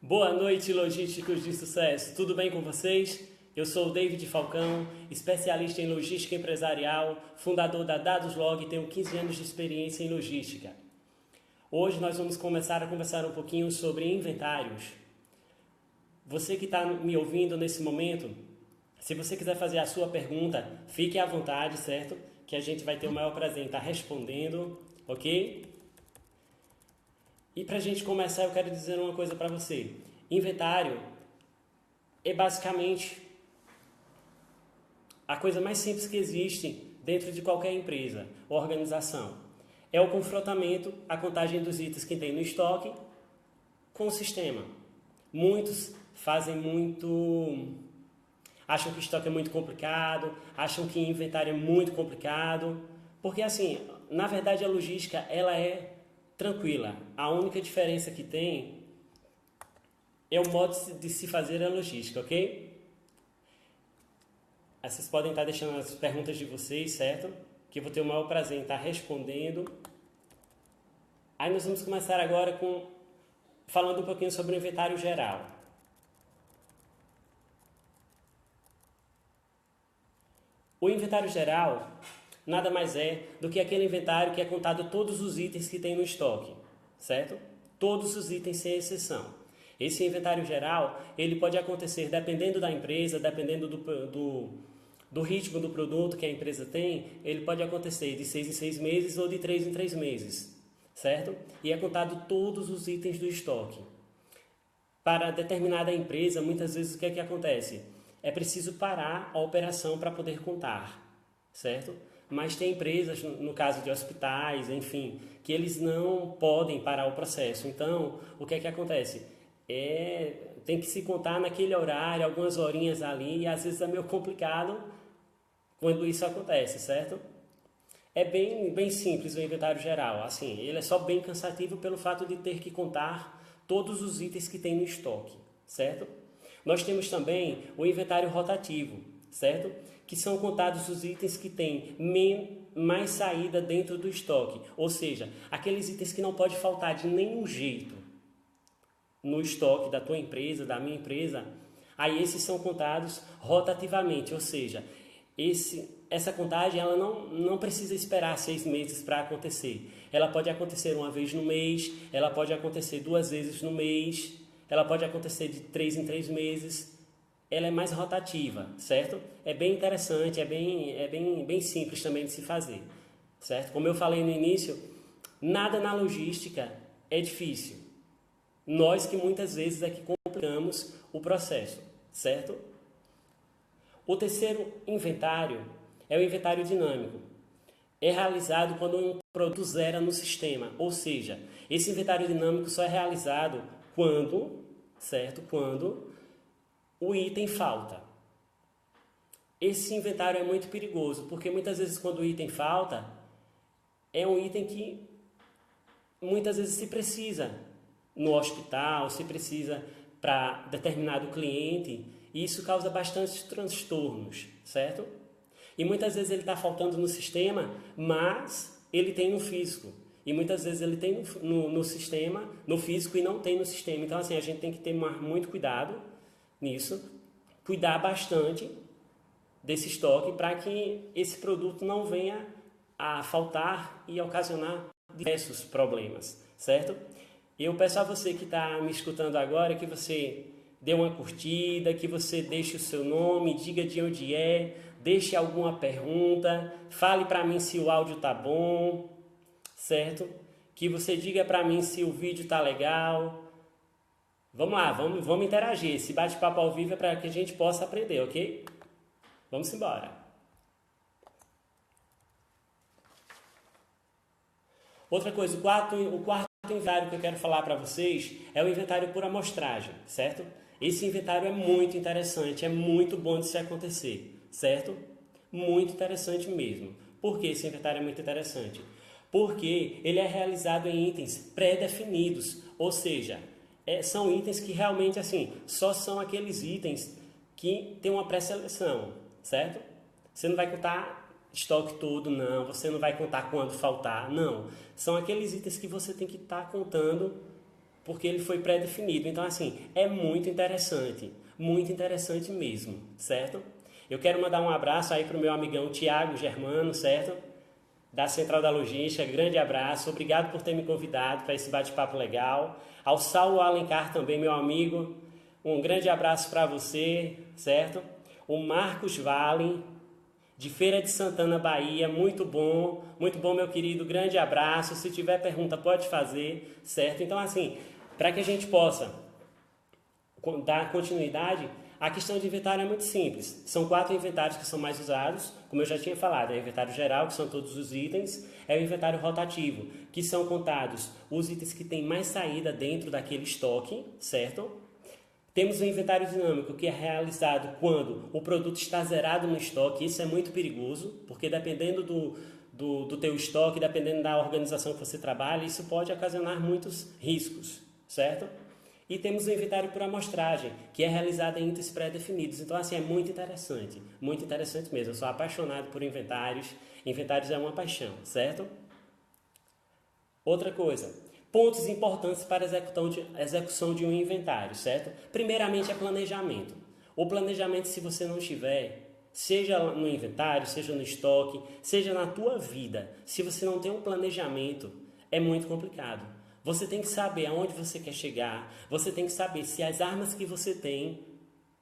Boa noite, logísticos de sucesso. Tudo bem com vocês? Eu sou o David Falcão, especialista em logística empresarial, fundador da Dadoslog e tenho 15 anos de experiência em logística. Hoje nós vamos começar a conversar um pouquinho sobre inventários. Você que está me ouvindo nesse momento, se você quiser fazer a sua pergunta, fique à vontade, certo? Que a gente vai ter o maior prazer em estar respondendo, ok? E para a gente começar, eu quero dizer uma coisa para você. Inventário é basicamente a coisa mais simples que existe dentro de qualquer empresa ou organização. É o confrontamento, a contagem dos itens que tem no estoque com o sistema. Muitos acham que estoque é muito complicado, acham que inventário é muito complicado, porque assim, na verdade a logística ela é tranquila. A única diferença que tem é o modo de se fazer a logística, ok? Vocês podem estar deixando as perguntas de vocês, certo? Que eu vou ter o maior prazer em estar respondendo. Aí nós vamos começar agora falando um pouquinho sobre o inventário geral. O inventário geral nada mais é do que aquele inventário que é contado todos os itens que tem no estoque, certo? Todos os itens sem exceção. Esse inventário geral, ele pode acontecer dependendo da empresa, dependendo do ritmo do produto que a empresa tem, ele pode acontecer de 6 em 6 meses ou de 3 em 3 meses, certo? E é contado todos os itens do estoque. Para determinada empresa, muitas vezes o que é que acontece? É preciso parar a operação para poder contar, certo? Mas tem empresas, no caso de hospitais, enfim, que eles não podem parar o processo. Então, o que é que acontece? Tem que se contar naquele horário, algumas horinhas ali, e às vezes é meio complicado quando isso acontece, certo? É bem simples o inventário geral, assim, ele é só bem cansativo pelo fato de ter que contar todos os itens que tem no estoque, certo? Nós temos também o inventário rotativo, certo? Que são contados os itens que têm mais saída dentro do estoque, ou seja, aqueles itens que não pode faltar de nenhum jeito no estoque da tua empresa, da minha empresa, aí esses são contados rotativamente, ou seja, essa contagem ela não precisa esperar 6 meses para acontecer. Ela pode acontecer uma vez no mês, ela pode acontecer 2 vezes no mês, ela pode acontecer de 3 em 3 meses. Ela é mais rotativa, certo? É bem interessante, é bem simples também de se fazer, certo? Como eu falei no início, nada na logística é difícil. Nós que muitas vezes é que complicamos o processo, certo? O terceiro inventário é o inventário dinâmico. É realizado quando um produto zera no sistema, ou seja, esse inventário dinâmico só é realizado quando o item falta. Esse inventário é muito perigoso, porque muitas vezes quando o item falta, é um item que muitas vezes se precisa no hospital, se precisa para determinado cliente, e isso causa bastantes transtornos, certo? E muitas vezes ele está faltando no sistema, mas ele tem no físico. E muitas vezes ele tem no sistema, no físico e não tem no sistema. Então assim, a gente tem que ter muito cuidado nisso, cuidar bastante desse estoque para que esse produto não venha a faltar e ocasionar diversos problemas, certo? Eu peço a você que está me escutando agora que você dê uma curtida, que você deixe o seu nome, diga de onde é, deixe alguma pergunta, fale para mim se o áudio está bom, certo? Que você diga para mim se o vídeo está legal. Vamos lá, vamos interagir. Esse bate-papo ao vivo é para que a gente possa aprender, ok? Vamos embora. Outra coisa, o quarto inventário que eu quero falar para vocês é o inventário por amostragem, certo? Esse inventário é muito interessante, é muito bom de se acontecer, certo? Muito interessante mesmo. Por que esse inventário é muito interessante? Porque ele é realizado em itens pré-definidos, ou seja, são itens que realmente assim, só são aqueles itens que tem uma pré-seleção, certo? Você não vai contar estoque todo, não. Você não vai contar quando faltar, não. São aqueles itens que você tem que estar contando porque ele foi pré-definido. Então, assim, é muito interessante mesmo, certo? Eu quero mandar um abraço aí para o meu amigão Tiago Germano, certo? Da Central da Logística, grande abraço, obrigado por ter me convidado para esse bate-papo legal. Ao Saulo Alencar também, meu amigo, um grande abraço para você, certo? O Marcos Vale, de Feira de Santana, Bahia, muito bom, meu querido, grande abraço. Se tiver pergunta, pode fazer, certo? Então, assim, para que a gente possa dar continuidade, a questão de inventário é muito simples. São 4 inventários que são mais usados, como eu já tinha falado. É o inventário geral, que são todos os itens. É o inventário rotativo, que são contados os itens que têm mais saída dentro daquele estoque, certo? Temos o inventário dinâmico, que é realizado quando o produto está zerado no estoque. Isso é muito perigoso, porque dependendo do teu estoque, dependendo da organização que você trabalha, isso pode ocasionar muitos riscos, certo? E temos o inventário por amostragem, que é realizado em itens pré-definidos. Então, assim, é muito interessante mesmo. Eu sou apaixonado por inventários. Inventários é uma paixão, certo? Outra coisa, pontos importantes para a execução de um inventário, certo? Primeiramente é planejamento. O planejamento, se você não tiver, seja no inventário, seja no estoque, seja na tua vida, se você não tem um planejamento, é muito complicado. Você tem que saber aonde você quer chegar, você tem que saber se as armas que você tem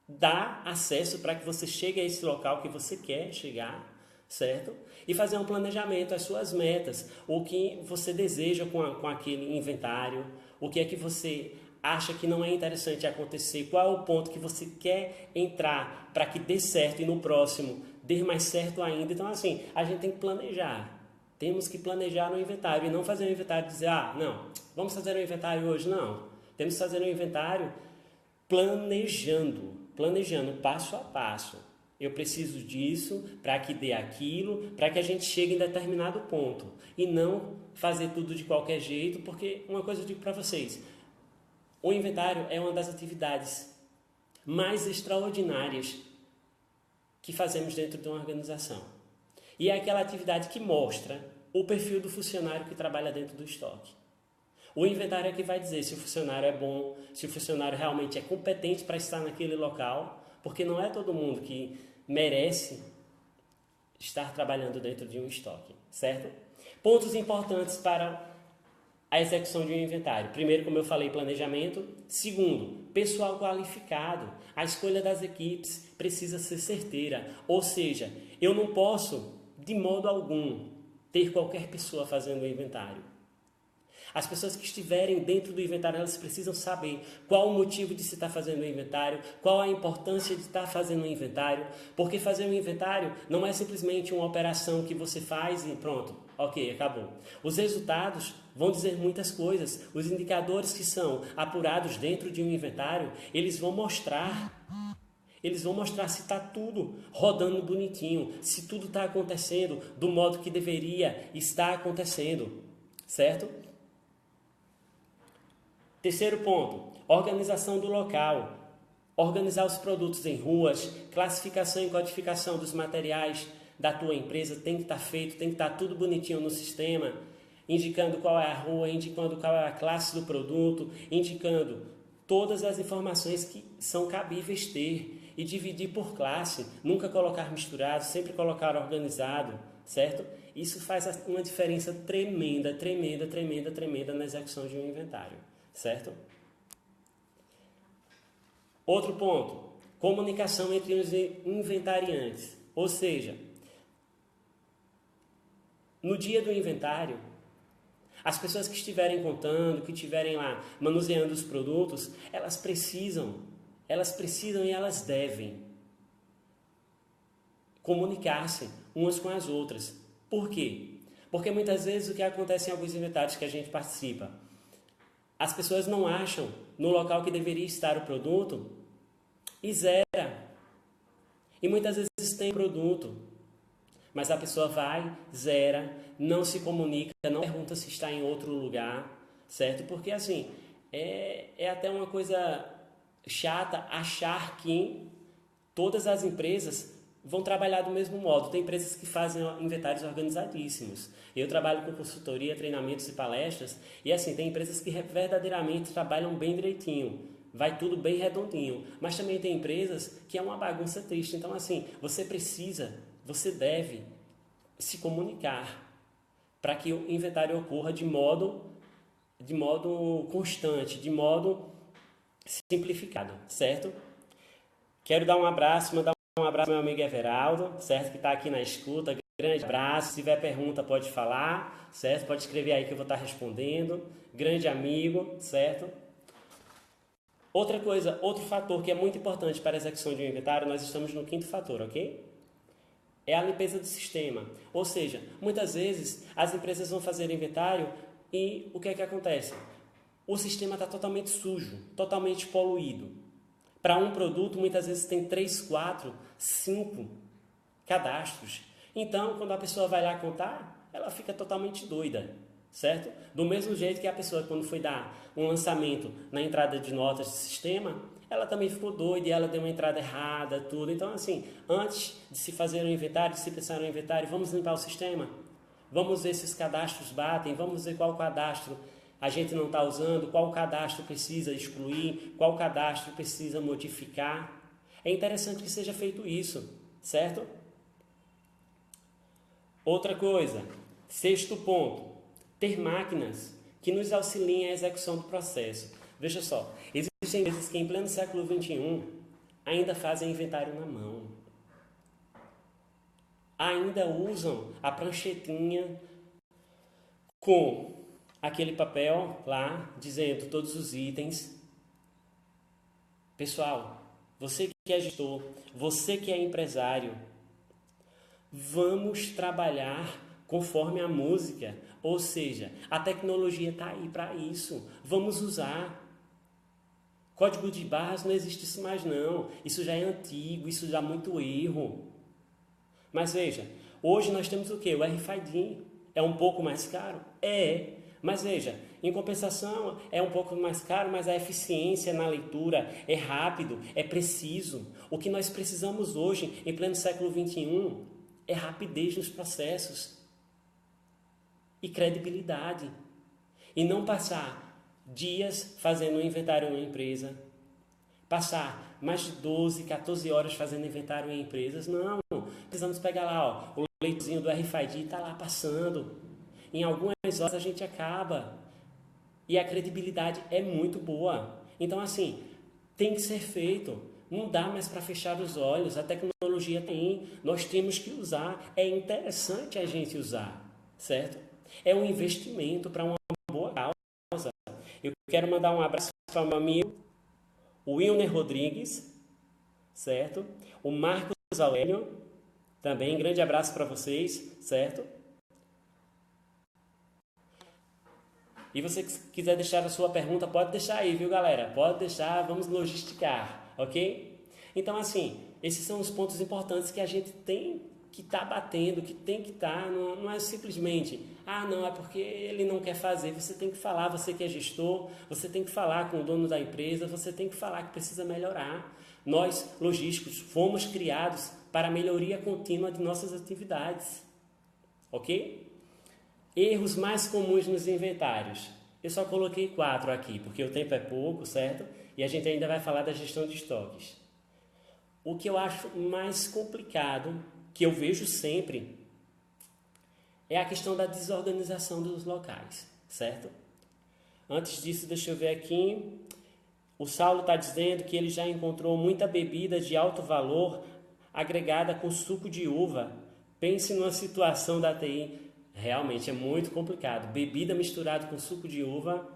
dá acesso para que você chegue a esse local que você quer chegar, certo? E fazer um planejamento, as suas metas, o que você deseja com aquele inventário, o que é que você acha que não é interessante acontecer, qual é o ponto que você quer entrar para que dê certo e no próximo dê mais certo ainda. Então, assim, a gente tem que planejar. Temos que planejar no inventário e não fazer um inventário e dizer, não, vamos fazer um inventário hoje. Não, temos que fazer um inventário planejando passo a passo. Eu preciso disso para que dê aquilo, para que a gente chegue em determinado ponto. E não fazer tudo de qualquer jeito, porque uma coisa eu digo para vocês, o inventário é uma das atividades mais extraordinárias que fazemos dentro de uma organização. E é aquela atividade que mostra o perfil do funcionário que trabalha dentro do estoque. O inventário é que vai dizer se o funcionário é bom, se o funcionário realmente é competente para estar naquele local, porque não é todo mundo que merece estar trabalhando dentro de um estoque, certo? Pontos importantes para a execução de um inventário. Primeiro, como eu falei, planejamento. Segundo, pessoal qualificado. A escolha das equipes precisa ser certeira. Ou seja, eu não posso, de modo algum, ter qualquer pessoa fazendo o inventário. As pessoas que estiverem dentro do inventário, elas precisam saber qual o motivo de se estar fazendo o inventário, qual a importância de estar fazendo o inventário, porque fazer um inventário não é simplesmente uma operação que você faz e pronto, ok, acabou. Os resultados vão dizer muitas coisas. Os indicadores que são apurados dentro de um inventário, eles vão mostrar se está tudo rodando bonitinho, se tudo está acontecendo do modo que deveria estar acontecendo, certo? Terceiro ponto, organização do local. Organizar os produtos em ruas, classificação e codificação dos materiais da tua empresa tem que estar feito, tem que estar tudo bonitinho no sistema, indicando qual é a rua, indicando qual é a classe do produto, indicando todas as informações que são cabíveis ter e dividir por classe, nunca colocar misturado, sempre colocar organizado, certo? Isso faz uma diferença tremenda na execução de um inventário, certo? Outro ponto, comunicação entre os inventariantes, ou seja, no dia do inventário, as pessoas que estiverem contando, que estiverem lá manuseando os produtos, elas precisam e elas devem comunicar-se umas com as outras. Por quê? Porque muitas vezes o que acontece em alguns inventários que a gente participa, as pessoas não acham no local que deveria estar o produto e zera. E muitas vezes tem produto, mas a pessoa vai, zera, não se comunica, não pergunta se está em outro lugar, certo? Porque assim, é até uma coisa chata achar que todas as empresas vão trabalhar do mesmo modo. Tem empresas que fazem inventários organizadíssimos. Eu trabalho com consultoria, treinamentos e palestras, e assim, tem empresas que verdadeiramente trabalham bem direitinho. Vai tudo bem redondinho. Mas também tem empresas que é uma bagunça triste. Então, assim, você deve se comunicar para que o inventário ocorra de modo constante, de modo simplificado, certo? Quero dar um abraço, mandar um abraço ao meu amigo Everaldo, certo? Que está aqui na escuta. Grande abraço. Se tiver pergunta, pode falar, certo? Pode escrever aí que eu vou estar respondendo. Grande amigo, certo? Outra coisa, outro fator que é muito importante para a execução de um inventário, nós estamos no 5º fator, ok? É a limpeza do sistema. Ou seja, muitas vezes as empresas vão fazer inventário e o que é que acontece? O sistema está totalmente sujo, totalmente poluído. Para um produto, muitas vezes tem 3, 4, 5 cadastros. Então, quando a pessoa vai lá contar, ela fica totalmente doida, certo? Do mesmo jeito que a pessoa, quando foi dar um lançamento na entrada de notas do sistema, ela também ficou doida e ela deu uma entrada errada, tudo. Então, assim, antes de se fazer um inventário, de se pensar no inventário, vamos limpar o sistema? Vamos ver se os cadastros batem, vamos ver qual cadastro a gente não está usando, qual cadastro precisa excluir, qual cadastro precisa modificar. É interessante que seja feito isso, certo? Outra coisa, 6º ponto, ter máquinas que nos auxiliem a execução do processo. Veja só, existem empresas que em pleno século XXI ainda fazem inventário na mão. Ainda usam a pranchetinha com aquele papel lá dizendo todos os itens. Pessoal, você que é gestor, você que é empresário, vamos trabalhar conforme a música, ou seja, a tecnologia está aí para isso, vamos usar. Código de barras não existe isso mais não, isso já é antigo, isso dá muito erro. Mas veja, hoje nós temos o quê? O RFID é um pouco mais caro? É, mas veja, em compensação é um pouco mais caro, mas a eficiência na leitura é rápido, é preciso. O que nós precisamos hoje, em pleno século XXI, é rapidez nos processos e credibilidade. E não passar dias fazendo um inventário em uma empresa, passar mais de 12, 14 horas fazendo inventário em empresas. Não, precisamos pegar lá, ó, o leitozinho do RFID está lá passando. Em algumas horas a gente acaba. E a credibilidade é muito boa. Então, assim, tem que ser feito. Não dá mais para fechar os olhos. A tecnologia tem. Nós temos que usar. É interessante a gente usar, certo? É um investimento para uma boa causa. Eu quero mandar um abraço para o meu amigo, o Wilner Rodrigues, certo? O Marcos Aurélio, também, grande abraço para vocês, certo? E você que quiser deixar a sua pergunta, pode deixar aí, viu, galera? Pode deixar, vamos logisticar, ok? Então, assim, esses são os pontos importantes que a gente tem que estar batendo, que tem que estar, não é simplesmente, não, é porque ele não quer fazer. Você tem que falar, você que é gestor, você tem que falar com o dono da empresa, você tem que falar que precisa melhorar. Nós, logísticos, fomos criados para a melhoria contínua de nossas atividades, ok? Erros mais comuns nos inventários. Eu só coloquei 4 aqui, porque o tempo é pouco, certo? E a gente ainda vai falar da gestão de estoques. O que eu acho mais complicado, que eu vejo sempre, é a questão da desorganização dos locais, certo? Antes disso, deixa eu ver aqui. O Saulo está dizendo que ele já encontrou muita bebida de alto valor agregada com suco de uva. Pense numa situação da TI. Realmente é muito complicado. Bebida misturada com suco de uva,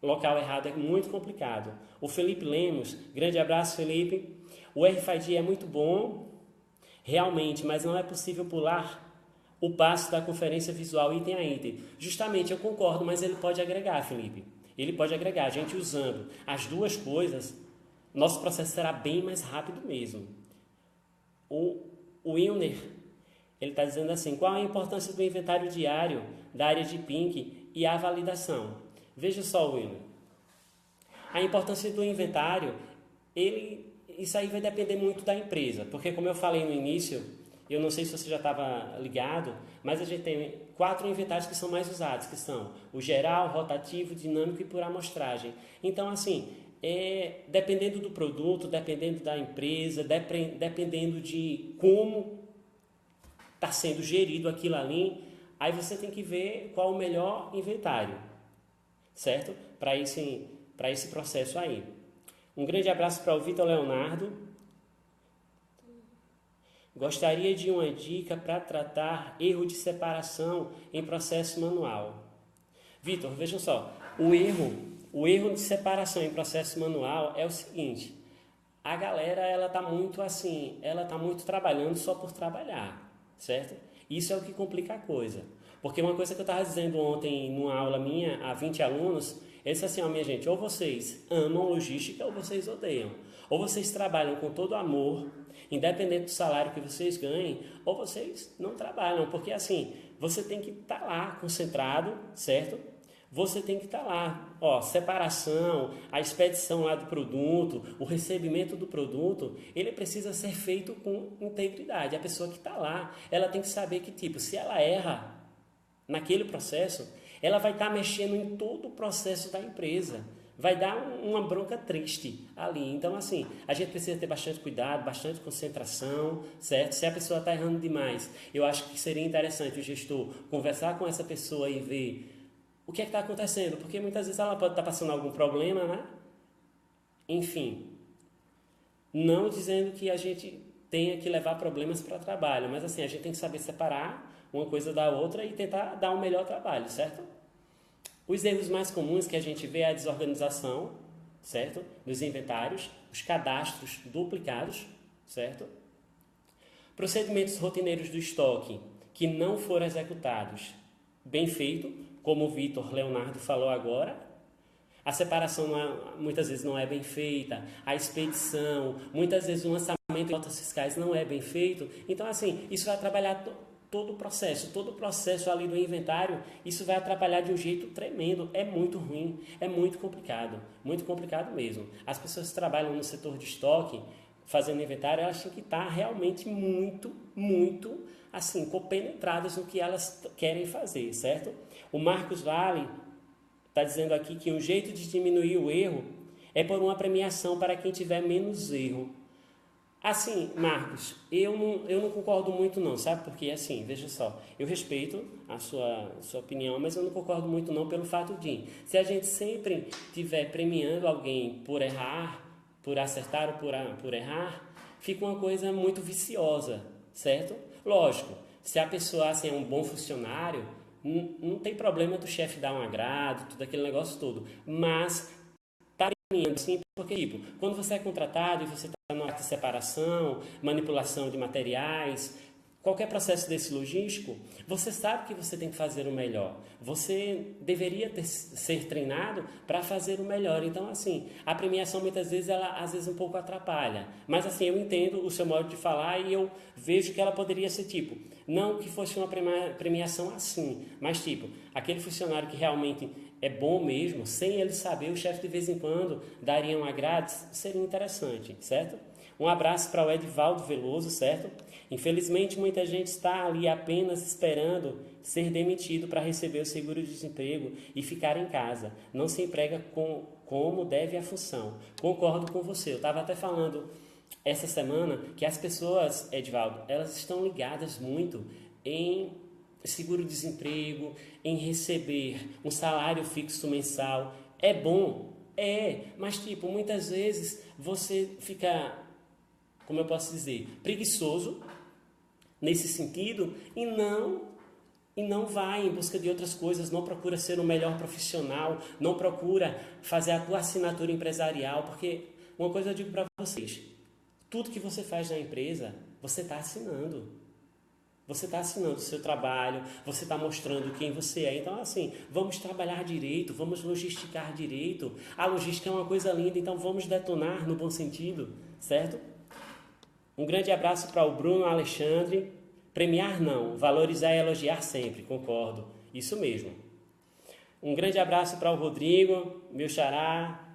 local errado, é muito complicado. O Felipe Lemos, grande abraço, Felipe. O RFID é muito bom, realmente, mas não é possível pular o passo da conferência visual item a item. Justamente, eu concordo, mas ele pode agregar, Felipe. Ele pode agregar. A gente usando as duas coisas, nosso processo será bem mais rápido mesmo. O Wilner, ele está dizendo assim, qual a importância do inventário diário da área de Pink e a validação? Veja só, Wilner. A importância do inventário, ele isso aí vai depender muito da empresa, porque como eu falei no início, eu não sei se você já estava ligado, mas a gente tem 4 inventários que são mais usados, que são o geral, rotativo, dinâmico e por amostragem. Então, assim, dependendo do produto, dependendo da empresa, dependendo de como está sendo gerido aquilo ali, aí você tem que ver qual o melhor inventário, certo? Para esse processo aí. Um grande abraço para o Vitor Leonardo. Gostaria de uma dica para tratar erro de separação em processo manual. Vitor, veja só, o erro de separação em processo manual é o seguinte: a galera ela tá muito trabalhando só por trabalhar, certo? Isso é o que complica a coisa. Porque uma coisa que eu estava dizendo ontem numa aula minha a 20 alunos, eu disse assim, ó, minha gente, ou vocês amam logística ou vocês odeiam. Ou vocês trabalham com todo amor, independente do salário que vocês ganhem, ou vocês não trabalham, porque assim, você tem que estar lá concentrado, certo? Você tem que estar lá, ó, separação, a expedição lá do produto, o recebimento do produto, ele precisa ser feito com integridade. A pessoa que está lá, ela tem que saber que, tipo, se ela erra naquele processo, ela vai estar mexendo em todo o processo da empresa. Vai dar uma bronca triste ali. Então, assim, a gente precisa ter bastante cuidado, bastante concentração, certo? Se a pessoa está errando demais, eu acho que seria interessante o gestor conversar com essa pessoa e ver o que é que está acontecendo, porque muitas vezes ela pode estar passando algum problema, né? Enfim, não dizendo que a gente tenha que levar problemas para o trabalho, mas assim, a gente tem que saber separar uma coisa da outra e tentar dar um melhor trabalho, certo? Os erros mais comuns que a gente vê é a desorganização, certo? Dos inventários, os cadastros duplicados, certo? Procedimentos rotineiros do estoque que não foram executados bem feito, como o Vitor Leonardo falou agora. A separação muitas vezes não é bem feita, a expedição, muitas vezes o lançamento de notas fiscais não é bem feito. Então, assim, isso vai trabalhar todo o processo ali do inventário, isso vai atrapalhar de um jeito tremendo. É muito ruim, é muito complicado mesmo. As pessoas que trabalham no setor de estoque, fazendo inventário, elas têm que estar realmente muito, assim, compenetradas no que elas querem fazer, certo? O Marcos Vale está dizendo aqui que um jeito de diminuir o erro é por uma premiação para quem tiver menos erro. Assim, Marcos, eu não concordo muito não, sabe? Porque assim, veja só, eu respeito a sua opinião, mas eu não concordo muito não pelo fato de, se a gente sempre estiver premiando alguém por errar, por acertar ou por errar, fica uma coisa muito viciosa, certo? Lógico, se a pessoa assim, é um bom funcionário, não tem problema do chefe dar um agrado, tudo aquele negócio todo, mas tá premiando assim, porque tipo, quando você é contratado e você está numa arte de separação, manipulação de materiais, qualquer processo desse logístico, você sabe que você tem que fazer o melhor. Você deveria ser treinado para fazer o melhor. Então, assim, a premiação muitas vezes, ela às vezes um pouco atrapalha. Mas, assim, eu entendo o seu modo de falar e eu vejo que ela poderia ser tipo, não que fosse uma premiação assim, mas tipo, aquele funcionário que realmente é bom mesmo, sem ele saber, o chefe de vez em quando daria um agrado, seria interessante, certo? Um abraço para o Edivaldo Veloso, certo? Infelizmente, muita gente está ali apenas esperando ser demitido para receber o seguro-desemprego e ficar em casa. Não se emprega como deve a função. Concordo com você. Eu estava até falando essa semana que as pessoas, Edivaldo, elas estão ligadas muito em seguro-desemprego, em receber um salário fixo mensal. É bom? É, mas tipo, muitas vezes você fica, como eu posso dizer, preguiçoso nesse sentido e não vai em busca de outras coisas, não procura ser o melhor profissional, não procura fazer a tua assinatura empresarial, porque uma coisa eu digo para vocês, tudo que você faz na empresa, você está assinando. Você está assinando o seu trabalho, você está mostrando quem você é. Então, assim, vamos trabalhar direito, vamos logisticar direito. A logística é uma coisa linda, então vamos detonar no bom sentido, certo? Um grande abraço para o Bruno Alexandre. Premiar não, valorizar e elogiar sempre, concordo. Isso mesmo. Um grande abraço para o Rodrigo, meu xará.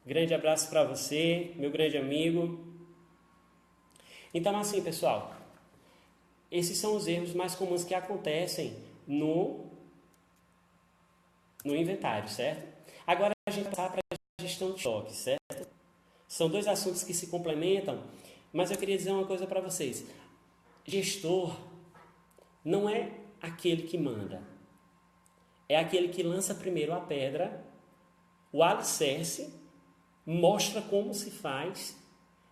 Grande abraço para você, meu grande amigo. Então, assim, pessoal, esses são os erros mais comuns que acontecem no inventário, certo? Agora a gente vai passar para a gestão de estoque, certo? São dois assuntos que se complementam, mas eu queria dizer uma coisa para vocês. Gestor não é aquele que manda, é aquele que lança primeiro a pedra, o alicerce, mostra como se faz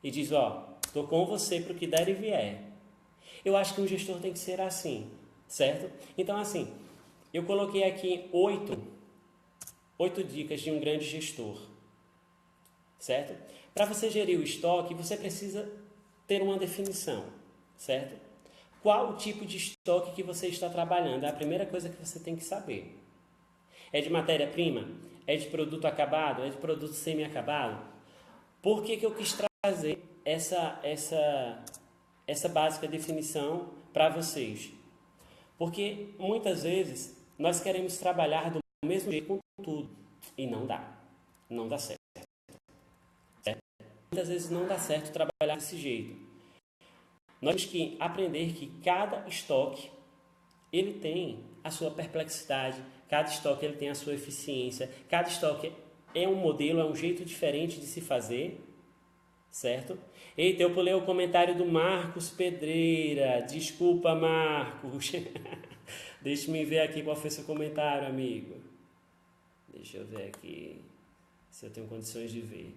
e diz, ó, estou com você para o que der e vier. Eu acho que um gestor tem que ser assim, certo? Então, assim, eu coloquei aqui 8 dicas de um grande gestor, certo? Para você gerir o estoque, você precisa ter uma definição, certo? Qual o tipo de estoque que você está trabalhando? É a primeira coisa que você tem que saber. É de matéria-prima? É de produto acabado? É de produto semi-acabado? Por que eu quis trazer essa básica definição para vocês? Porque muitas vezes nós queremos trabalhar do mesmo jeito com tudo e não dá. Não dá certo. Muitas vezes não dá certo trabalhar desse jeito. Nós temos que aprender que cada estoque ele tem a sua perplexidade, cada estoque ele tem a sua eficiência, cada estoque é um modelo, é um jeito diferente de se fazer, certo? Eita, eu pulei o comentário do Marcos Pedreira. Desculpa, Marcos. Deixa-me ver aqui qual foi seu comentário, amigo. Deixa eu ver aqui se eu tenho condições de ver.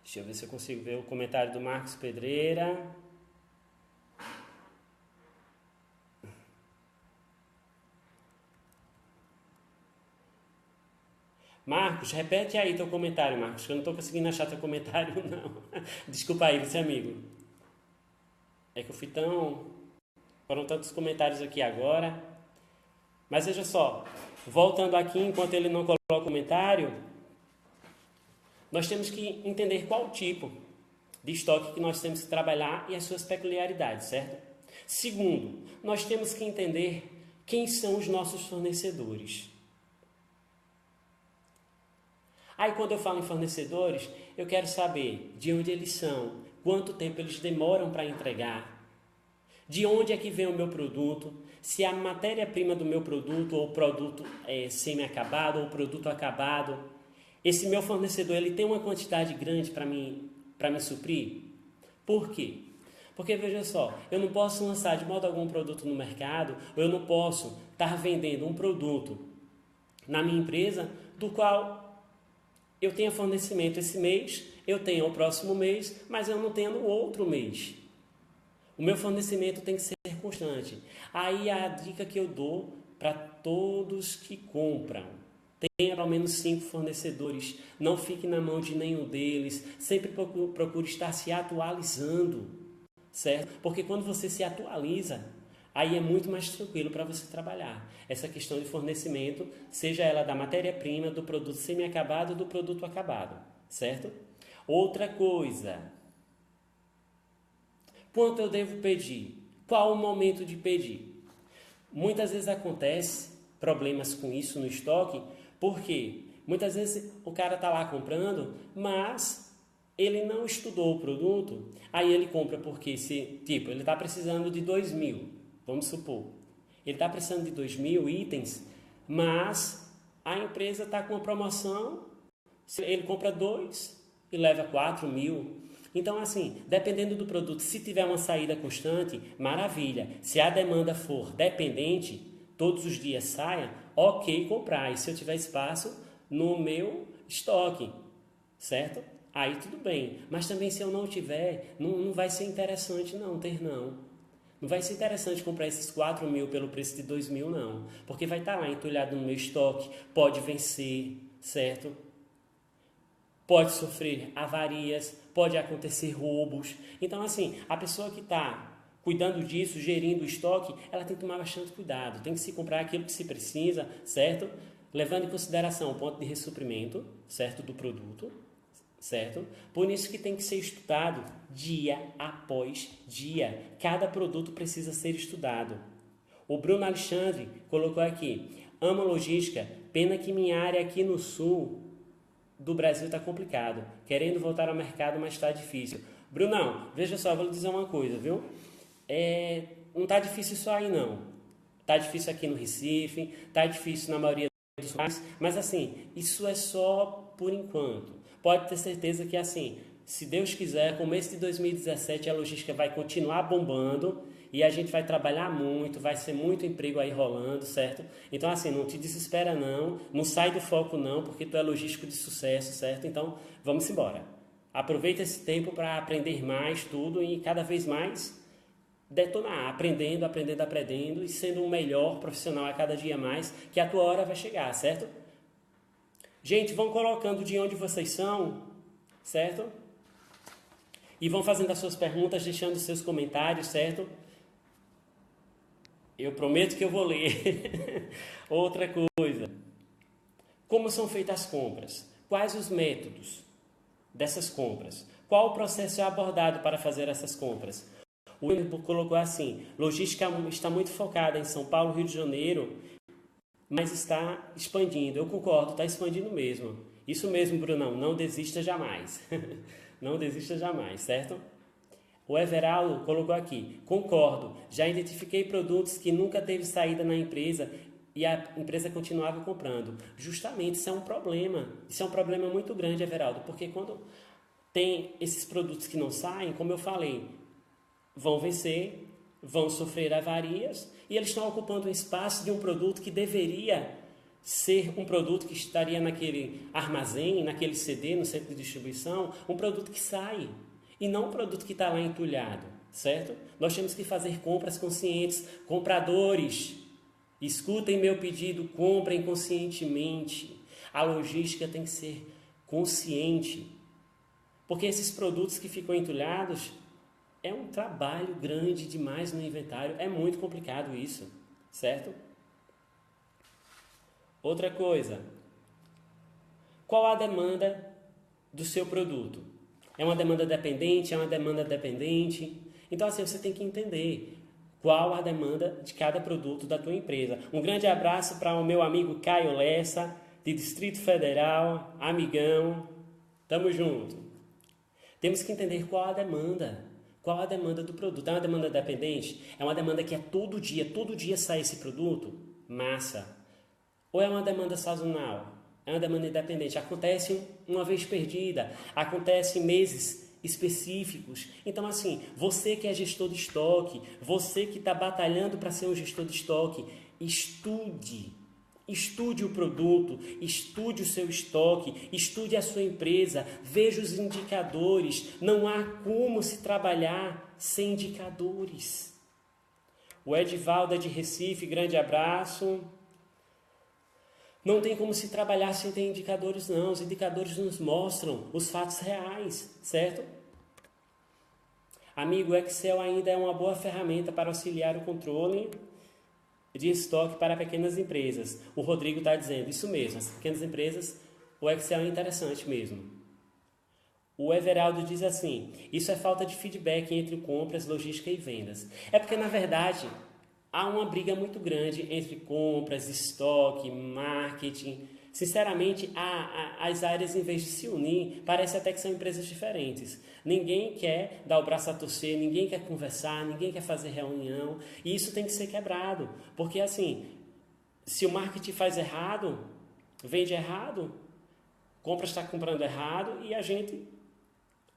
Deixa eu ver se eu consigo ver o comentário do Marcos Pedreira. Marcos, repete aí teu comentário, Marcos, que eu não estou conseguindo achar teu comentário, não. Desculpa aí, você amigo. É que eu fui tão... Foram tantos comentários aqui agora. Mas veja só, voltando aqui, enquanto ele não coloca o comentário, nós temos que entender qual tipo de estoque que nós temos que trabalhar e as suas peculiaridades, certo? Segundo, nós temos que entender quem são os nossos fornecedores. Aí quando eu falo em fornecedores, eu quero saber de onde eles são, quanto tempo eles demoram para entregar, de onde é que vem o meu produto, se a matéria-prima do meu produto ou produto é semi-acabado ou produto acabado, esse meu fornecedor ele tem uma quantidade grande para me suprir? Por quê? Porque veja só, eu não posso lançar de modo algum produto no mercado, ou eu não posso estar vendendo um produto na minha empresa do qual eu tenha fornecimento esse mês, eu tenho o próximo mês, mas eu não tenho no outro mês. O meu fornecimento tem que ser constante. Aí a dica que eu dou para todos que compram: tenha pelo menos 5 fornecedores, não fique na mão de nenhum deles, sempre procure estar se atualizando, certo? Porque quando você se atualiza, aí é muito mais tranquilo para você trabalhar. Essa questão de fornecimento, seja ela da matéria-prima, do produto semi-acabado ou do produto acabado, certo? Outra coisa, quanto eu devo pedir? Qual o momento de pedir? Muitas vezes acontece problemas com isso no estoque, porque muitas vezes o cara está lá comprando, mas ele não estudou o produto, aí ele compra porque ele está precisando de 2.000, vamos supor. Ele está precisando de 2.000 itens, mas a empresa está com uma promoção, ele compra 2 e leva 4.000. Então, assim, dependendo do produto, se tiver uma saída constante, maravilha. Se a demanda for dependente, todos os dias saia, ok comprar. E se eu tiver espaço no meu estoque, certo? Aí tudo bem. Mas também se eu não tiver, não vai ser interessante não ter não. Não vai ser interessante comprar esses 4.000 pelo preço de 2.000 não. Porque vai estar lá entulhado no meu estoque, pode vencer, certo? Pode sofrer avarias, pode acontecer roubos. Então, assim, a pessoa que está cuidando disso, gerindo o estoque, ela tem que tomar bastante cuidado. Tem que se comprar aquilo que se precisa, certo? Levando em consideração o ponto de ressuprimento, certo, do produto, certo? Por isso que tem que ser estudado dia após dia. Cada produto precisa ser estudado. O Bruno Alexandre colocou aqui, amo logística, pena que minha área aqui no sul do Brasil está complicado, querendo voltar ao mercado, mas está difícil. Brunão, veja só, vou lhe dizer uma coisa, viu? Não está difícil só aí não, está difícil aqui no Recife, está difícil na maioria dos lugares, mas assim, isso é só por enquanto. Pode ter certeza que assim, se Deus quiser, começo de 2017 a logística vai continuar bombando e a gente vai trabalhar muito, vai ser muito emprego aí rolando, certo? Então assim, não te desespera não, não sai do foco não, porque tu é logístico de sucesso, certo? Então vamos embora. Aproveita esse tempo para aprender mais tudo e cada vez mais detonar, aprendendo e sendo um melhor profissional a cada dia mais, que a tua hora vai chegar, certo? Gente, vão colocando de onde vocês são, certo? E vão fazendo as suas perguntas, deixando seus comentários, certo? Eu prometo que eu vou ler. Outra coisa. Como são feitas as compras? Quais os métodos dessas compras? Qual o processo é abordado para fazer essas compras? O William colocou assim, logística está muito focada em São Paulo, Rio de Janeiro, mas está expandindo. Eu concordo, está expandindo mesmo. Isso mesmo, Brunão, não desista jamais. Não desista jamais, certo? O Everaldo colocou aqui, concordo, já identifiquei produtos que nunca teve saída na empresa e a empresa continuava comprando. Justamente isso é um problema. Isso é um problema muito grande, Everaldo, porque quando tem esses produtos que não saem, como eu falei, vão vencer, vão sofrer avarias e eles estão ocupando um espaço de um produto que deveria ser um produto que estaria naquele armazém, naquele CD, no centro de distribuição, um produto que sai e não um produto que está lá entulhado, certo? Nós temos que fazer compras conscientes. Compradores, escutem meu pedido, comprem conscientemente. A logística tem que ser consciente, porque esses produtos que ficam entulhados é um trabalho grande demais no inventário, é muito complicado isso, certo? Outra coisa, qual a demanda do seu produto? É uma demanda dependente? É uma demanda dependente? Então assim, você tem que entender qual a demanda de cada produto da tua empresa. Um grande abraço para o meu amigo Caio Lessa, de Distrito Federal, amigão, tamo junto. Temos que entender qual a demanda. Qual a demanda do produto? É uma demanda dependente? É uma demanda que é todo dia sai esse produto? Massa. Ou é uma demanda sazonal? É uma demanda independente. Acontece uma vez perdida, acontece em meses específicos. Então, assim, você que é gestor de estoque, você que está batalhando para ser um gestor de estoque, estude. Estude o produto, estude o seu estoque, estude a sua empresa, veja os indicadores. Não há como se trabalhar sem indicadores. O Edivaldo é de Recife, grande abraço. Não tem como se trabalhar sem ter indicadores, não. Os indicadores nos mostram os fatos reais, certo? Amigo, o Excel ainda é uma boa ferramenta para auxiliar o controle de estoque para pequenas empresas. O Rodrigo está dizendo isso mesmo, as pequenas empresas, o Excel é interessante mesmo. O Everaldo diz assim, isso é falta de feedback entre compras, logística e vendas. É porque, na verdade, há uma briga muito grande entre compras, estoque, marketing. Sinceramente, as áreas, em vez de se unir, parece até que são empresas diferentes. Ninguém quer dar o braço a torcer, ninguém quer conversar, ninguém quer fazer reunião. E isso tem que ser quebrado. Porque, assim, se o marketing faz errado, vende errado, compra está comprando errado e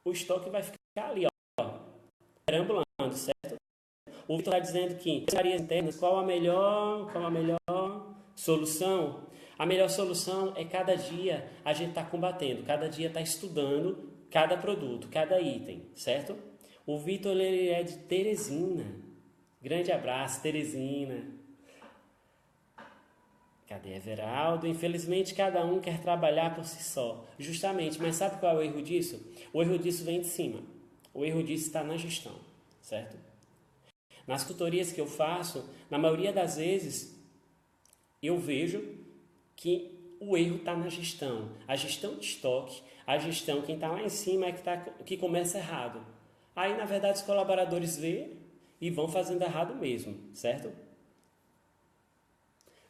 o estoque vai ficar ali, ó, perambulando, certo? O Vitor está dizendo que, áreas internas, qual a melhor solução? A melhor solução é cada dia a gente está combatendo, cada dia está estudando cada produto, cada item, certo? O Vitor, ele é de Teresina. Grande abraço, Teresina. Cadê Everaldo? Infelizmente, cada um quer trabalhar por si só. Justamente, mas sabe qual é o erro disso? O erro disso vem de cima. O erro disso está na gestão, certo? Nas tutorias que eu faço, na maioria das vezes, eu vejo que o erro está na gestão. A gestão de estoque, a gestão, quem está lá em cima é que começa errado. Aí, na verdade, os colaboradores veem e vão fazendo errado mesmo, certo?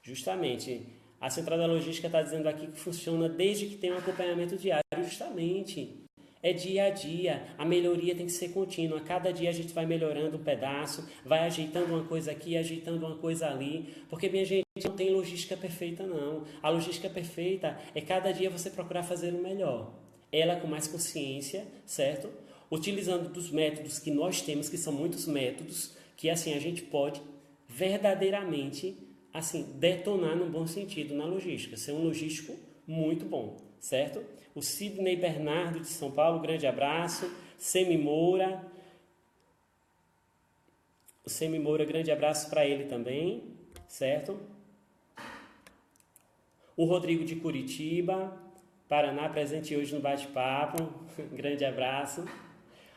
Justamente. A central da logística está dizendo aqui que funciona desde que tem um acompanhamento diário. Justamente. É dia a dia. A melhoria tem que ser contínua. Cada dia a gente vai melhorando um pedaço, vai ajeitando uma coisa aqui, ajeitando uma coisa ali. Porque, minha gente, não tem logística perfeita, não. A logística perfeita é cada dia você procurar fazer o melhor. Ela com mais consciência, certo? Utilizando dos métodos que nós temos, que são muitos métodos, que assim a gente pode verdadeiramente assim detonar no bom sentido na logística, ser um logístico muito bom, certo? O Sidney Bernardo de São Paulo, grande abraço. Semi Moura, o Semi Moura, grande abraço para ele também, certo? O Rodrigo de Curitiba, Paraná, presente hoje no bate-papo, grande abraço.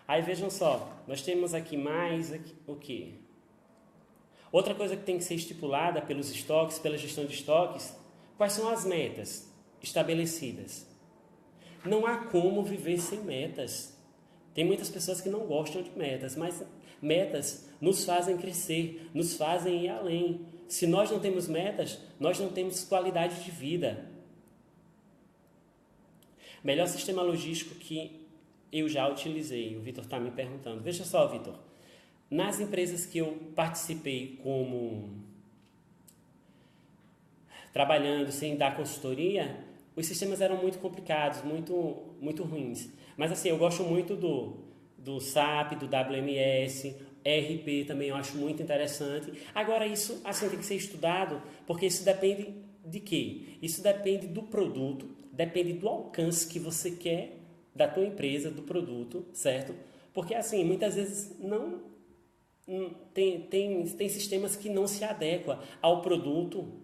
Aí vejam só, nós temos aqui mais o quê? Outra coisa que tem que ser estipulada pelos estoques, pela gestão de estoques, quais são as metas estabelecidas? Não há como viver sem metas. Tem muitas pessoas que não gostam de metas, mas metas nos fazem crescer, nos fazem ir além. Se nós não temos metas, nós não temos qualidade de vida. Melhor sistema logístico que eu já utilizei, o Vitor está me perguntando. Veja só, Vitor, nas empresas que eu participei como trabalhando sem dar consultoria, os sistemas eram muito complicados, muito ruins. Mas assim, eu gosto muito do SAP, do WMS, ERP também eu acho muito interessante. Agora isso assim tem que ser estudado, porque isso depende de quê? Isso depende do produto, depende do alcance que você quer da tua empresa, do produto, certo? Porque assim, muitas vezes tem sistemas que não se adequam ao produto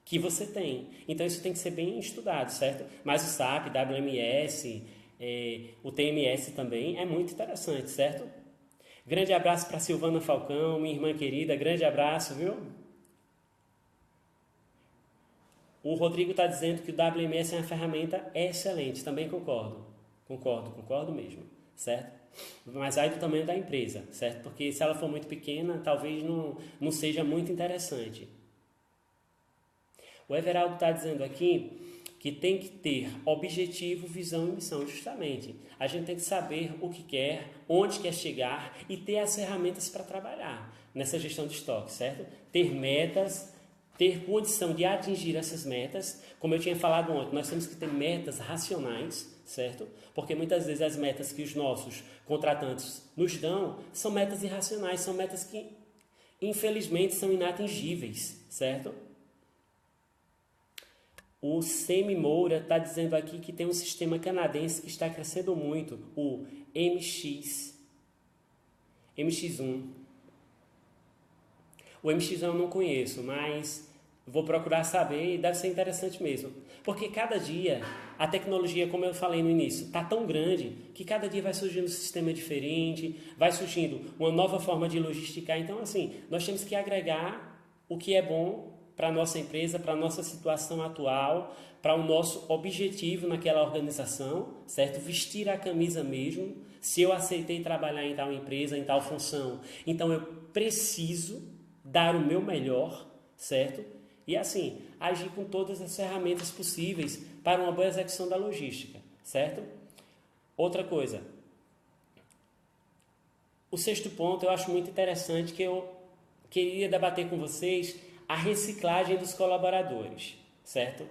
que você tem. Então isso tem que ser bem estudado, certo? Mas o SAP, WMS, o TMS também é muito interessante, certo? Grande abraço para Silvana Falcão, minha irmã querida, grande abraço, viu? O Rodrigo está dizendo que o WMS é uma ferramenta excelente, também concordo mesmo, certo? Mas aí do tamanho da empresa, certo? Porque se ela for muito pequena, talvez não seja muito interessante. O Everaldo está dizendo aqui que tem que ter objetivo, visão e missão, justamente. A gente tem que saber o que quer, onde quer chegar e ter as ferramentas para trabalhar nessa gestão de estoque, certo? Ter metas, ter condição de atingir essas metas. Como eu tinha falado ontem, nós temos que ter metas racionais, certo? Porque muitas vezes as metas que os nossos contratantes nos dão são metas irracionais, são metas que infelizmente são inatingíveis, certo? O Semi Moura está dizendo aqui que tem um sistema canadense que está crescendo muito, o MX1. O MX1 eu não conheço, mas vou procurar saber e deve ser interessante mesmo. Porque cada dia, a tecnologia, como eu falei no início, está tão grande que cada dia vai surgindo um sistema diferente, vai surgindo uma nova forma de logisticar. Então, assim, nós temos que agregar o que é bom para a nossa empresa, para a nossa situação atual, para o nosso objetivo naquela organização, certo? Vestir a camisa mesmo. Se eu aceitei trabalhar em tal empresa, em tal função, então eu preciso dar o meu melhor, certo? E assim, agir com todas as ferramentas possíveis para uma boa execução da logística, certo? Outra coisa. O sexto ponto eu acho muito interessante, que eu queria debater com vocês, a reciclagem dos colaboradores, certo?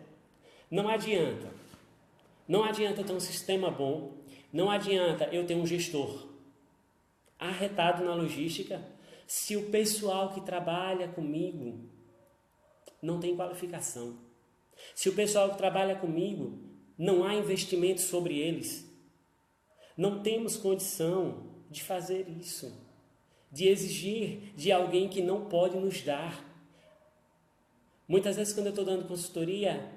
Não adianta ter um sistema bom, não adianta eu ter um gestor arretado na logística, se o pessoal que trabalha comigo não tem qualificação. Se o pessoal que trabalha comigo não há investimento sobre eles, não temos condição de fazer isso, de exigir de alguém que não pode nos dar. Muitas vezes quando eu estou dando consultoria,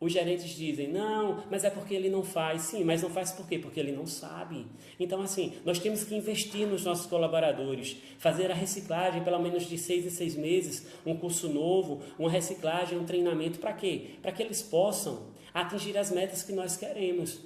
os gerentes dizem, não, mas é porque ele não faz. Sim, mas não faz por quê? Porque ele não sabe. Então, assim, nós temos que investir nos nossos colaboradores, fazer a reciclagem pelo menos de 6 em 6 meses, um curso novo, uma reciclagem, um treinamento, para quê? Para que eles possam atingir as metas que nós queremos.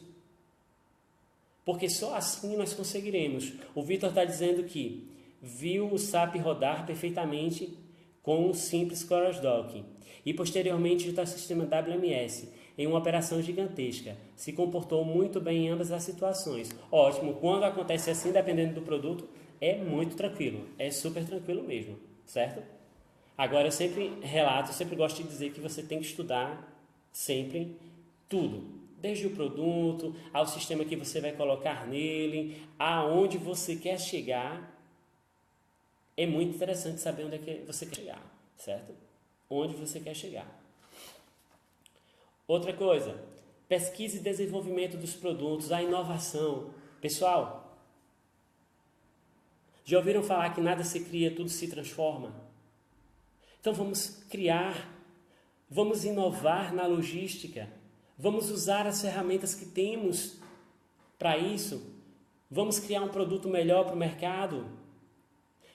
Porque só assim nós conseguiremos. O Vitor está dizendo que viu o SAP rodar perfeitamente com um simples cross-docking e posteriormente junto ao sistema WMS em uma operação gigantesca. Se comportou muito bem em ambas as situações. Ótimo, quando acontece assim, dependendo do produto, é muito tranquilo, é super tranquilo mesmo, certo? Agora eu sempre relato, eu sempre gosto de dizer que você tem que estudar sempre tudo, desde o produto, ao sistema que você vai colocar nele, aonde você quer chegar. É muito interessante saber onde é que você quer chegar, certo? Onde você quer chegar. Outra coisa, pesquisa e desenvolvimento dos produtos, a inovação. Pessoal, já ouviram falar que nada se cria, tudo se transforma? Então vamos criar, vamos inovar na logística, vamos usar as ferramentas que temos para isso, vamos criar um produto melhor para o mercado.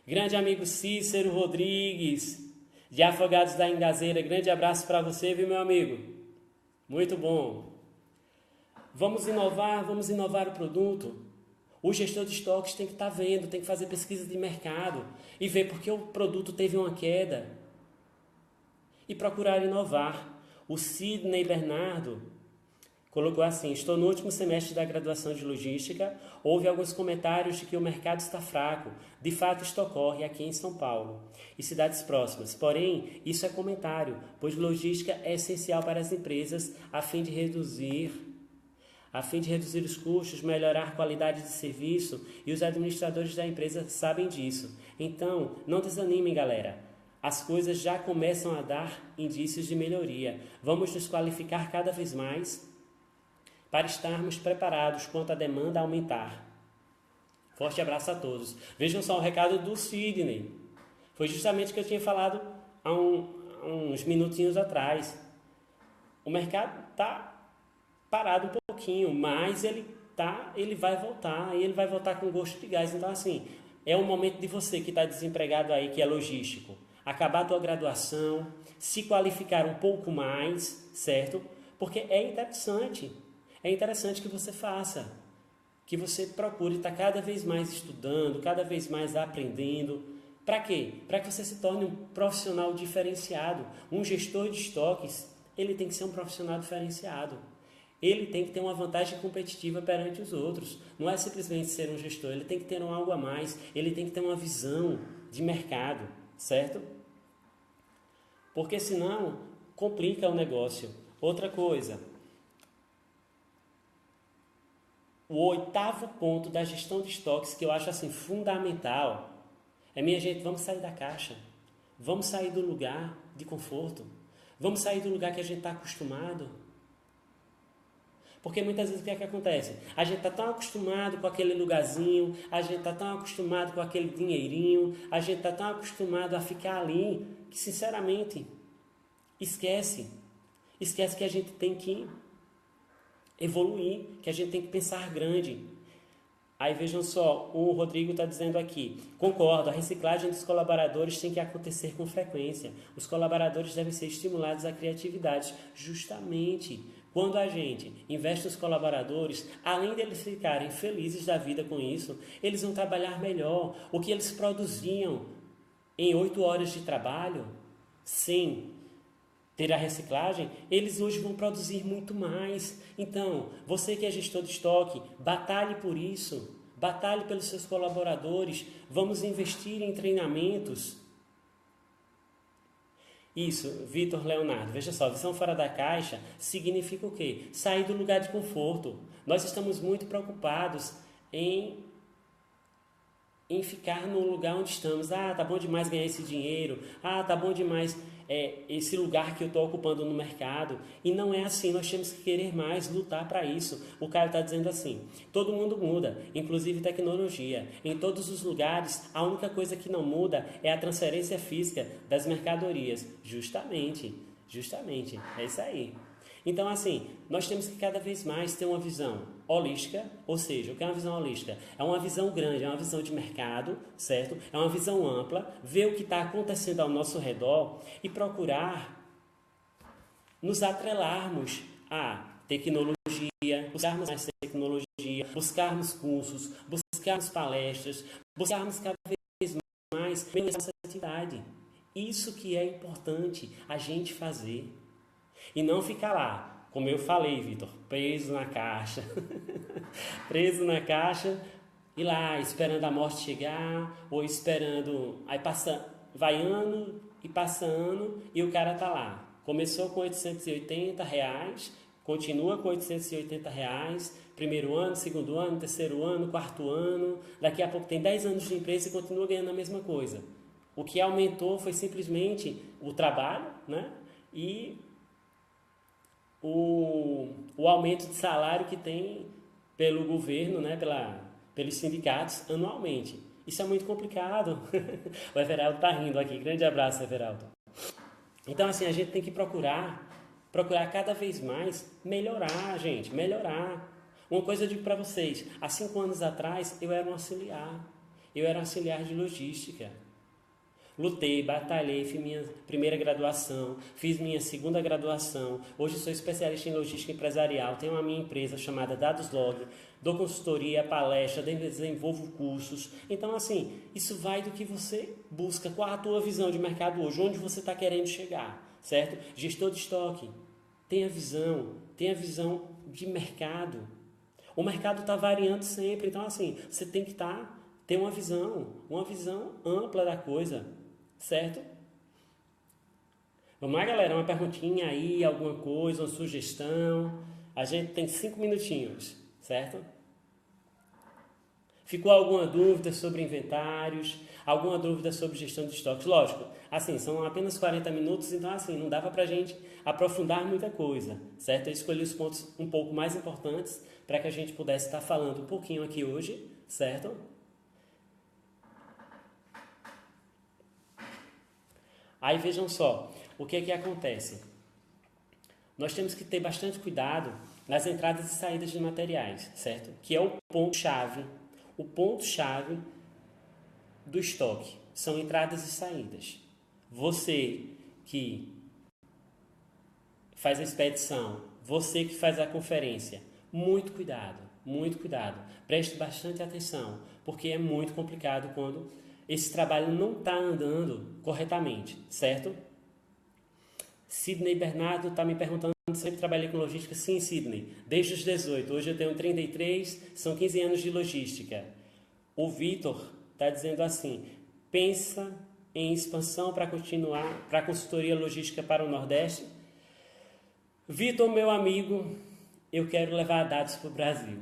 Grande amigo Cícero Rodrigues, de Afogados da Ingazeira, grande abraço para você, viu, meu amigo? Muito bom. Vamos inovar o produto. O gestor de estoques tem que estar vendo, tem que fazer pesquisa de mercado e ver por que o produto teve uma queda e procurar inovar. O Sidney Bernardo colocou assim: estou no último semestre da graduação de logística, houve alguns comentários de que o mercado está fraco. De fato, isto ocorre aqui em São Paulo e cidades próximas. Porém, isso é comentário, pois logística é essencial para as empresas a fim de reduzir os custos, melhorar a qualidade de serviço, e os administradores da empresa sabem disso. Então, não desanimem, galera. As coisas já começam a dar indícios de melhoria. Vamos nos qualificar cada vez mais para estarmos preparados quando a demanda aumentar. Forte abraço a todos. Vejam só o recado do Sidney. Foi justamente o que eu tinha falado há uns minutinhos atrás. O mercado está parado um pouquinho, mas ele vai voltar, e ele vai voltar com gosto de gás. Então, assim, é o momento de você que está desempregado aí, que é logístico, acabar a tua graduação, se qualificar um pouco mais, certo? Porque é interessante que você faça, que você procure estar cada vez mais estudando, cada vez mais aprendendo. Para quê? Para que você se torne um profissional diferenciado. Um gestor de estoques, ele tem que ser um profissional diferenciado. Ele tem que ter uma vantagem competitiva perante os outros. Não é simplesmente ser um gestor, ele tem que ter algo a mais, ele tem que ter uma visão de mercado, certo? Porque senão complica o negócio. Outra coisa, o 8º ponto da gestão de estoques, que eu acho assim fundamental, é: minha gente, vamos sair da caixa, vamos sair do lugar de conforto, vamos sair do lugar que a gente está acostumado. Porque muitas vezes o que é que acontece? A gente está tão acostumado com aquele lugarzinho, a gente está tão acostumado com aquele dinheirinho, a gente está tão acostumado a ficar ali, que sinceramente esquece que a gente tem que evoluir, que a gente tem que pensar grande. Aí vejam só, o Rodrigo está dizendo aqui: concordo, a reciclagem dos colaboradores tem que acontecer com frequência. Os colaboradores devem ser estimulados à criatividade. Justamente, quando a gente investe nos colaboradores, além deles ficarem felizes da vida com isso, eles vão trabalhar melhor. O que eles produziam em 8 horas de trabalho, sem ter a reciclagem, eles hoje vão produzir muito mais. Então, você que é gestor de estoque, batalhe por isso, batalhe pelos seus colaboradores, vamos investir em treinamentos. Isso, Vitor Leonardo, veja só, visão fora da caixa significa o quê? Sair do lugar de conforto. Nós estamos muito preocupados em ficar no lugar onde estamos. Tá bom demais ganhar esse dinheiro, tá bom demais esse lugar que eu estou ocupando no mercado. E não é assim, nós temos que querer mais, lutar para isso. O cara está dizendo assim: todo mundo muda, inclusive tecnologia. Em todos os lugares, a única coisa que não muda é a transferência física das mercadorias. Justamente, é isso aí. Então, assim, nós temos que cada vez mais ter uma visão holística, ou seja, o que é uma visão holística? É uma visão grande, é uma visão de mercado, certo? É uma visão ampla, ver o que está acontecendo ao nosso redor e procurar nos atrelarmos à tecnologia, buscarmos mais tecnologia, buscarmos cursos, buscarmos palestras, buscarmos cada vez mais melhorar nossa atividade. Isso que é importante a gente fazer. E não ficar lá, como eu falei, Vitor, preso na caixa. Preso na caixa e lá esperando a morte chegar, ou esperando. Aí passa, vai ano e passa ano e o cara tá lá. Começou com R$ 880, continua com R$ 880, primeiro ano, segundo ano, terceiro ano, quarto ano, daqui a pouco tem 10 anos de empresa e continua ganhando a mesma coisa. O que aumentou foi simplesmente o trabalho, né? E o aumento de salário que tem pelo governo, né? Pelos sindicatos anualmente. Isso é muito complicado. O Everaldo está rindo aqui. Grande abraço, Everaldo. Então, assim, a gente tem que procurar cada vez mais melhorar, gente, melhorar. Uma coisa eu digo para vocês, há 5 anos atrás eu era um auxiliar. Eu era um auxiliar de logística. Lutei, batalhei, fiz minha primeira graduação, fiz minha segunda graduação. Hoje sou especialista em logística empresarial, tenho a minha empresa chamada Dadoslog, dou consultoria, palestra, desenvolvo cursos. Então, assim, isso vai do que você busca. Qual a tua visão de mercado hoje? Onde você está querendo chegar, certo? Gestor de estoque, tenha visão de mercado. O mercado está variando sempre, então, assim, você tem que ter uma visão ampla da coisa. Certo? Vamos lá, galera, uma perguntinha aí, alguma coisa, uma sugestão. A gente tem 5 minutinhos, certo? Ficou alguma dúvida sobre inventários? Alguma dúvida sobre gestão de estoques? Lógico, assim, são apenas 40 minutos, então assim, não dava pra gente aprofundar muita coisa, certo? Eu escolhi os pontos um pouco mais importantes para que a gente pudesse estar falando um pouquinho aqui hoje, certo? Aí vejam só, o que acontece? Nós temos que ter bastante cuidado nas entradas e saídas de materiais, certo? Que é o ponto-chave do estoque. São entradas e saídas. Você que faz a expedição, você que faz a conferência, muito cuidado. Preste bastante atenção, porque é muito complicado quando esse trabalho não está andando corretamente, certo? Sidney Bernardo está me perguntando se eu trabalhei com logística. Sim, Sidney, desde os 18. Hoje eu tenho 33, são 15 anos de logística. O Vitor está dizendo assim, pensa em expansão para continuar, para consultoria logística para o Nordeste. Vitor, meu amigo, eu quero levar dados para o Brasil.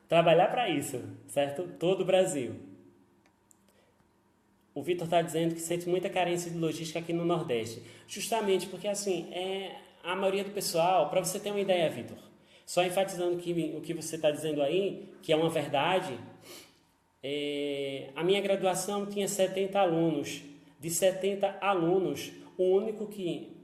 Trabalhar para isso, certo? Todo o Brasil. O Vitor está dizendo que sente muita carência de logística aqui no Nordeste. Justamente porque, assim, a maioria do pessoal, para você ter uma ideia, Vitor, só enfatizando o que você está dizendo aí, que é uma verdade, a minha graduação tinha 70 alunos. De 70 alunos, o único que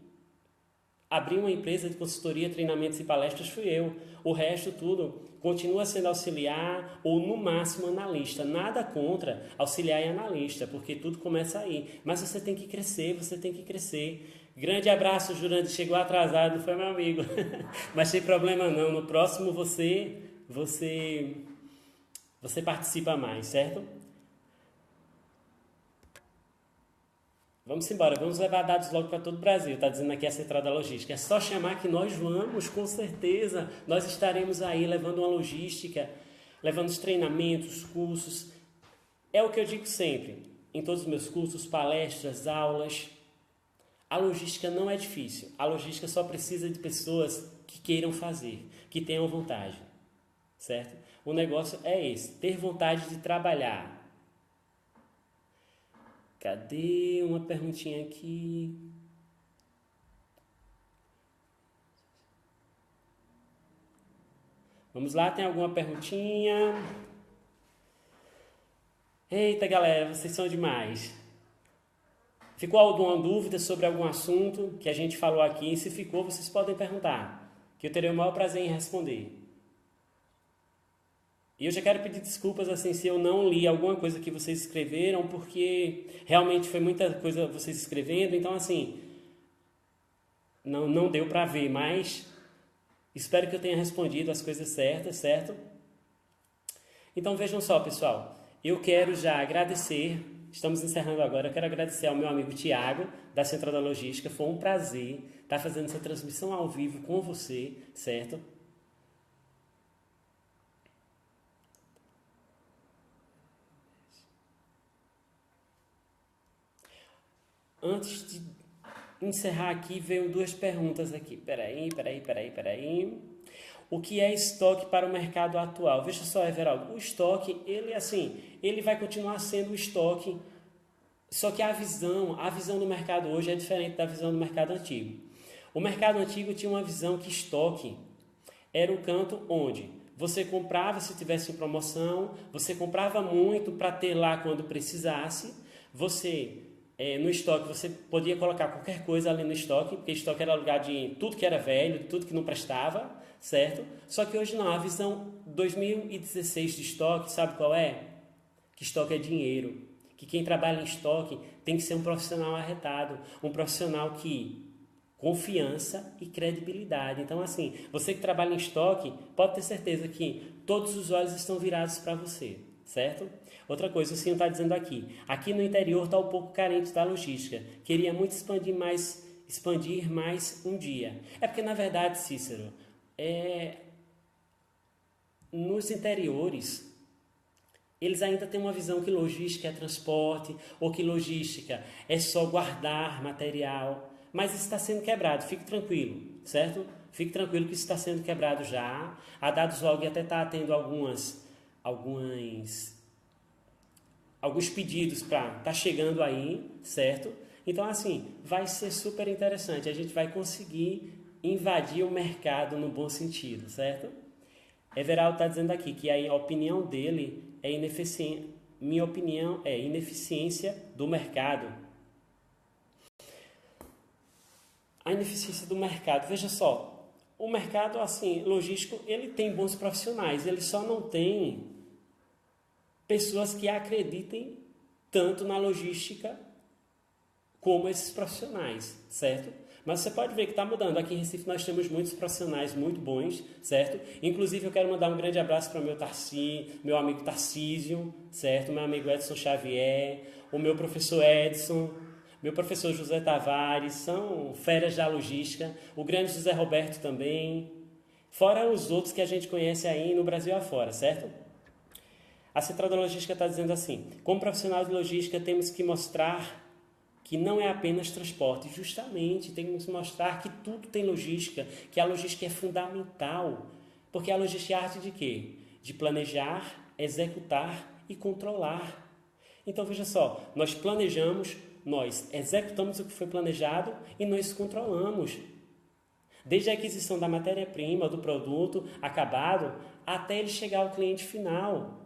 abriu uma empresa de consultoria, treinamentos e palestras fui eu. O resto tudo continua sendo auxiliar ou, no máximo, analista. Nada contra auxiliar e analista, porque tudo começa aí. Mas você tem que crescer, Grande abraço, Jurandir. Chegou atrasado, foi meu amigo. Mas sem problema não. No próximo você participa mais, certo? Vamos embora, vamos levar dados logo para todo o Brasil, está dizendo aqui a Central da Logística. É só chamar que nós vamos, com certeza. Nós estaremos aí levando uma logística, levando os treinamentos, cursos. É o que eu digo sempre, em todos os meus cursos, palestras, aulas. A logística não é difícil. A logística só precisa de pessoas que queiram fazer, que tenham vontade, certo? O negócio é esse, ter vontade de trabalhar. Cadê uma perguntinha aqui? Vamos lá, tem alguma perguntinha? Eita, galera, vocês são demais. Ficou alguma dúvida sobre algum assunto que a gente falou aqui? Se ficou, vocês podem perguntar, que eu terei o maior prazer em responder. E eu já quero pedir desculpas assim, se eu não li alguma coisa que vocês escreveram, porque realmente foi muita coisa vocês escrevendo, então assim, não deu para ver, mas espero que eu tenha respondido as coisas certas, certo? Então vejam só, pessoal, eu quero já agradecer estamos encerrando agora. Eu quero agradecer ao meu amigo Tiago, da Central da Logística. Foi um prazer estar fazendo essa transmissão ao vivo com você, certo? Antes de encerrar aqui, veio duas perguntas aqui. Peraí. O que é estoque para o mercado atual? Veja só, Everaldo, o estoque, ele vai continuar sendo o estoque, só que a visão do mercado hoje é diferente da visão do mercado antigo. O mercado antigo tinha uma visão que estoque era o canto onde você comprava se tivesse em promoção, você comprava muito para ter lá quando precisasse, no estoque você podia colocar qualquer coisa ali no estoque, porque estoque era lugar de tudo que era velho, tudo que não prestava, certo? Só que hoje não, a visão 2016 de estoque, sabe qual é? Que estoque é dinheiro, que quem trabalha em estoque tem que ser um profissional arretado, um profissional que confiança e credibilidade. Então, assim, você que trabalha em estoque, pode ter certeza que todos os olhos estão virados para você, certo? Outra coisa, o senhor está dizendo aqui no interior está um pouco carente da logística, queria muito expandir mais um dia. É porque, na verdade, Cícero, nos interiores, eles ainda têm uma visão que logística é transporte, ou que logística é só guardar material, mas isso está sendo quebrado, fique tranquilo, certo? Fique tranquilo que isso está sendo quebrado já. A Daduslog até está tendo alguns pedidos para tá chegando aí, certo? Então, assim, vai ser super interessante. A gente vai conseguir invadir o mercado no bom sentido, certo? Everaldo está dizendo aqui que a opinião dele é ineficiência. Minha opinião é ineficiência do mercado. A ineficiência do mercado. Veja só, o mercado assim logístico, ele tem bons profissionais, ele só não tem pessoas que acreditem tanto na logística como esses profissionais, certo? Mas você pode ver que está mudando. Aqui em Recife nós temos muitos profissionais muito bons, certo? Inclusive eu quero mandar um grande abraço para meu amigo Tarcísio, certo? Meu amigo Edson Xavier, o meu professor Edson, meu professor José Tavares, são feras da logística, o grande José Roberto também, fora os outros que a gente conhece aí no Brasil afora, certo? A Central da Logística está dizendo assim, como profissional de logística temos que mostrar que não é apenas transporte, justamente temos que mostrar que tudo tem logística, que a logística é fundamental, porque a logística é a arte de quê? De planejar, executar e controlar. Então veja só, nós planejamos, nós executamos o que foi planejado e nós controlamos. Desde a aquisição da matéria-prima, do produto acabado, até ele chegar ao cliente final.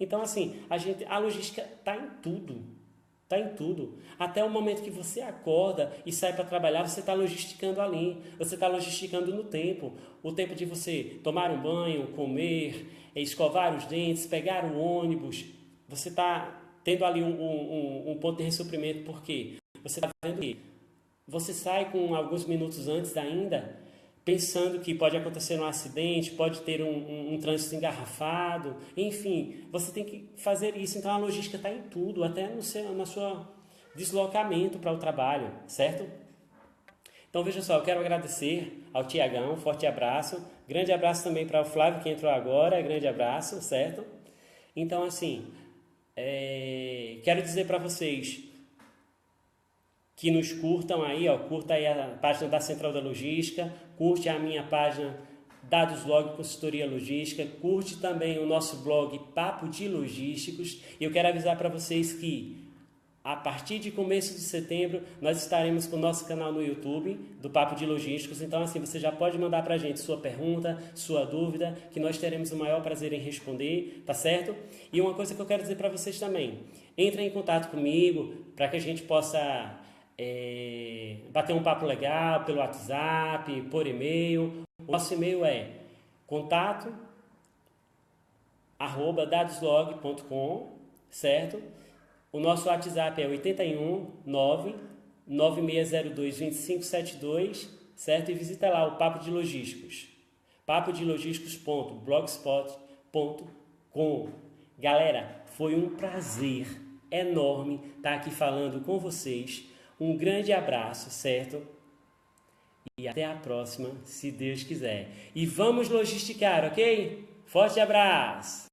Então, assim, a logística está em tudo. Está em tudo. Até o momento que você acorda e sai para trabalhar, você está logisticando ali. Você está logisticando no tempo. O tempo de você tomar um banho, comer, escovar os dentes, pegar o ônibus. Você está tendo ali um ponto de ressuprimento, porque você está vendo que você sai com alguns minutos antes ainda, pensando que pode acontecer um acidente, pode ter um trânsito engarrafado, enfim, você tem que fazer isso. Então a logística está em tudo, até no seu deslocamento para o trabalho, certo? Então veja só, eu quero agradecer ao Tiagão, um forte abraço, grande abraço também para o Flávio que entrou agora, grande abraço, certo? Então assim, quero dizer para vocês que nos curtam aí, curta aí a página da Central da Logística, curte a minha página Daduslog Consultoria Logística, curte também o nosso blog Papo de Logísticos. E eu quero avisar para vocês que a partir de começo de setembro nós estaremos com o nosso canal no YouTube do Papo de Logísticos. Então assim, você já pode mandar para a gente sua pergunta, sua dúvida, que nós teremos o maior prazer em responder, tá certo? E uma coisa que eu quero dizer para vocês também, entrem em contato comigo para que a gente possa bater um papo legal pelo WhatsApp, por e-mail. O nosso e-mail é contato@daduslog.com, certo? O nosso WhatsApp é 81 99602 2572, certo? E visita lá o Papo de Logísticos, papodilogísticos.blogspot.com. Galera, foi um prazer enorme estar aqui falando com vocês. Um grande abraço, certo? E até a próxima, se Deus quiser. E vamos logisticar, ok? Forte abraço!